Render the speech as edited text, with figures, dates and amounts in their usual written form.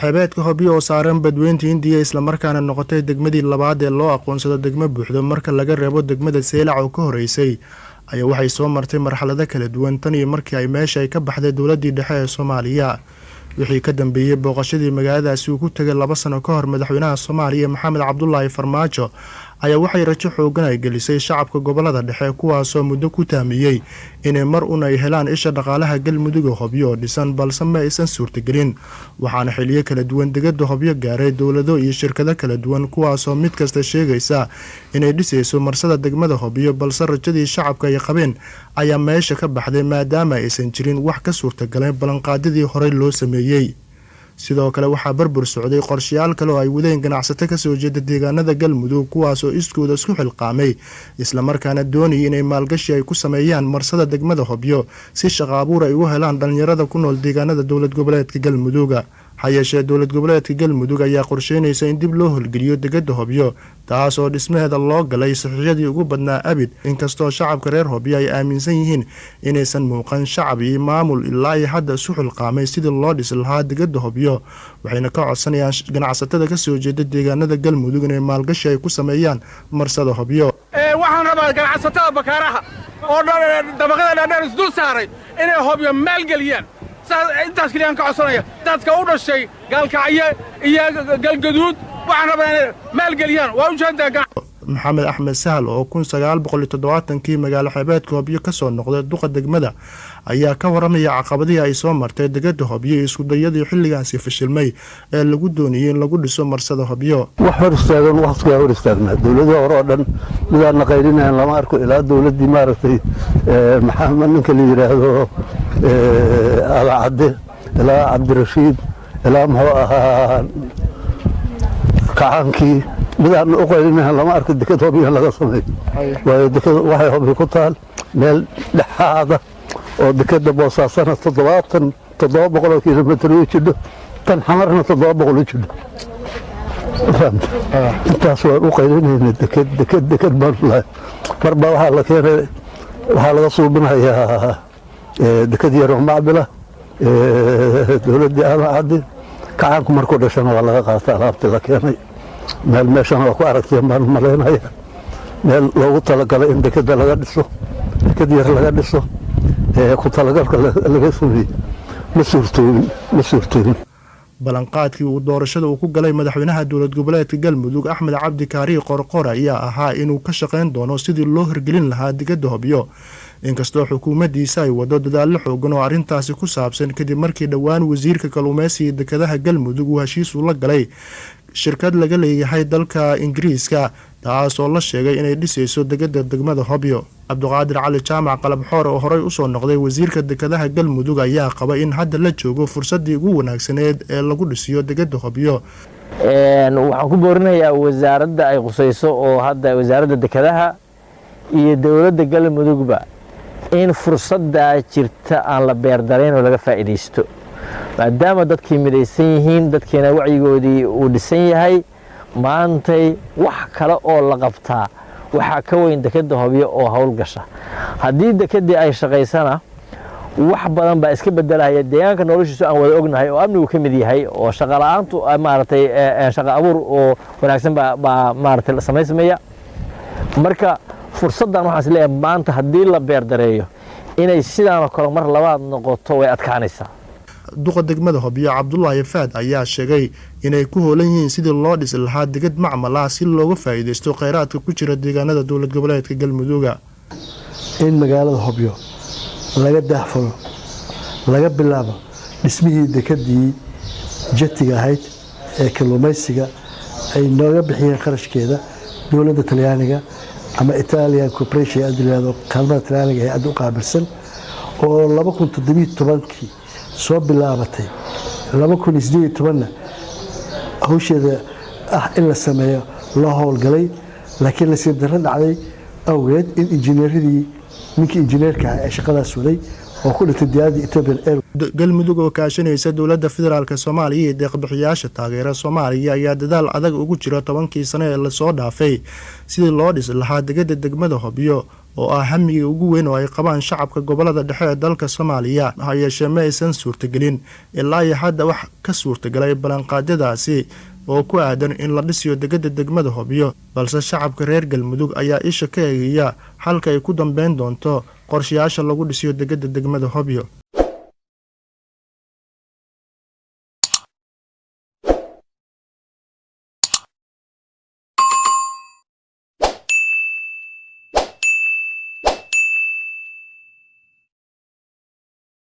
xebeedka Hobyo oo saaran badweynta Hindiya isla markaana noqotay degmadii labaad ee loo aqoonsado degmo buuxdo marka laga reebo degmada Seelac oo ka horeysay ayaa waxay soo martay marxalado kala duwan tan iyo markii ay meesha ka baxday dowladii dhexe ee Soomaaliya wixii ka dambeeyay booqashadii magaaladaasi uu ku tagay 2 sano ka hor madaxweynaha Soomaaliya Maxamed Cabdullaahi Farmaajo ayaa waxay rajo xoogan ay gelisay shacabka gobolada dhexe kuwaas oo muddo ku taamiyay inay mar un ay helaan isha dhaqaalaha Galmudug Hobyo dhisan balse ma aysan suurtagelin waxaana xiliyo kala duwan degmada Hobyo gaaray dawlado iyo shirkado kala duwan kuwaas oo mid kasta sheegaysa inay dhisayso marsada degmada Hobyo balse rajadii shacabka ay qabeen ayaa meesha ka baxday maadaama aysan jirin wax ka suurtagalay balanqaadidii hore loo sameeyay sidoo kale waxaa barbar socday qorshayaal kale oo ay wadeen ganacsato ka soo jeeda deegaanada Galmudug kuwaas oo iskooda isku xilqaamay isla markaana doonayay inay maalgashi ay ku sameeyaan marsada degmada Hobyo si shaqo abuur ay u helaan dhalinyarada ku nool deegaanada dawlad goboleedka Galmudug hay'adda dawlad goboleedka Galmudug ayaa qorsheynaysa in dib loo howlgeliyo degmada Hobyo taas oo dhismaheeda loo galay saxiixadii ugu badnaa abid inkastoo shacabka reer Hobyo ay aaminsan yihiin inaysan muuqan shacab iyo maamul ilaa ay hadda isu xilqaamay sidii loo dhisi lahaa degmada Hobyo waxayna ka codsanayaan ganacsatada ka soo jeeda deegaanada Galmudug inay maalgashi ay ku sameeyaan marsada Hobyo waxaan rabaa ganacsatada bakaaraha oo dabaqada dheer isdul saaray inay Hobyo maalgeliyaan intaas kaliya ka codsanaya dadka u dhashay galkacyo iyo galgaduud waxaan rabaa inay maalgeliyaan waa u jeedaa Maxamed Axmed Sahal oo 1970kii magaalo xebeedka Hobyo ka soo noqday duqa degmada ayaa ka waramaya caqabadii ay soo martay degmada Hobyo isku dayadii xilligaasi fashilmay ee lagu doonayay in lagu dhiso marsada Hobyo wax hor istaagan waqtiga hor istaagna dawladda hore oo dhan midaan qaydinayaan lama arko ilaa dawladii maaragtay maxamed ninka la yiraahdo Alcade ilaa Cabdirashiid ilaa muxuu ahaa kacaankii midaan u qaydinayaan lama arko dekad Hobyo laga sameeyo waayo dekad waxay Hobyo ku taal meel dhexaada oo dekada Boosaaso 700 kilomitir u jidho tan xamarna 700 jidho intaas waa u qaydinayna dekad marba waxaa la keenay waxaa laga suubinayaa dekad yar oo macbila dawladda Alcade kacaanku markuu dhashana waa laga qaatay alaabtii la keenay meel meeshan waa ku aragtay maan maleynaya meel loogu talagalay in dekada laga dhiso dekad yar laga dhiso ku talagalka laga sameeyay ma suurtoobin balanqaadkii uu doorashada uu ku galay madaxweynaha dawlad goboleedka Galmudug Axmed Cabdi Kaari Qorqor ayaa ahaa inuu ka shaqeyn doono sidii loo hirgelin lahaa degmada Hobyo inkastoo xukuumaddiisa ay wado dadaal xoogan oo arintaasi ku saabsan kadib markii dhawaan wasiirka kalluumeysiga dekedaha Galmudug uu heshiis u la galay shirkad laga leeyahay dalka Ingiriiska taas oo la sheegay inay dhisayso degmada Hobyo Cabduqaadir Cali Jaamac qalab xoor oo horey u soo noqday wasiirka dekedaha Galmudug ayaa qaba in hadda la joogo fursadii ugu wanaagsaneed ee lagu dhisiyo degmada Hobyo waxaan ku boorinayaa wasaaradda ay qusayso oo hadda wasaaradda dekedaha iyo dawladda Galmudugba in fursadda jirta aan la beerdarayn oo laga faa'iideysto maadaama dadkii midaysan yihiin dadkeena wacyigoodii uu dhisan yahay maantay wax kale oo la qabtaa waxaa ka weyn dekada Hobyo oo hawl gasha haddii dekadii ay shaqaysana wax badan baa iska bedelaya deegaanka noloshiisu aan wada ognahay oo amnigu ka mid yahay oo shaqo la'aantu maaragtay shaqo abuur oo wanaagsan baa maaragtay la sameysmaya marka fursaddan waxaan is leeyahay maanta haddii la beerdareeyo inay sidaan oo kale mar labaad noqoto way adkaanaysaa duqa degmada Hobyo Cabdullaahi Faad ayaa sheegay inay ku hoolan yihiin sidii loo dhisi lahaa degmad macmal ah si looga faa'iideysto kheyraadka ku jira deegaanada dawlad goboleedka Galmudug in magaalada Hobyo laga daahfuro laga bilaabo dhismihii dekadii jetiga ahayd ee kalluumeysiga ay nooga bixiyeen qarashkeeda dawladda Talyaaniga ama Italian Corporation adilado kalmada Talyaaniga ay u qaabilsan oo 2017kii soo bilaabatay 2018na hawsheeda in la sameeyo loo howlgalay laakiin la sii daran dhacday awgeed in injineeradii ninkii injineerka ee shaqadaas waday oo ku dhintay diyaaradda Ethiopian Airways Galmudug oo kaashanaysa dawladda federaalka Soomaaliya iyo deeq-bixiyaasha taageera Soomaaliya ayaa dadaal adag ugu jira 10kii sano ee la soo dhaafay sidii loo dhisi lahaa degmada Hobyo oo ah hamiga ugu weyn oo ay qabaan shacabka gobolada dhexe ee dalka Soomaaliya. Ha yeeshee ma aysan suurtagelin ilaa iyo hadda wax ka suurtagalay ballanqaadyadaasi oo ku aadan in la dhisiyo degada degmada Hobyo, balse shacabka reer Galmudug ayaa isha ka eegaya halka ay ku dambeyn doonto qorshayaasha lagu dhisiyo degada degmada Hobyo.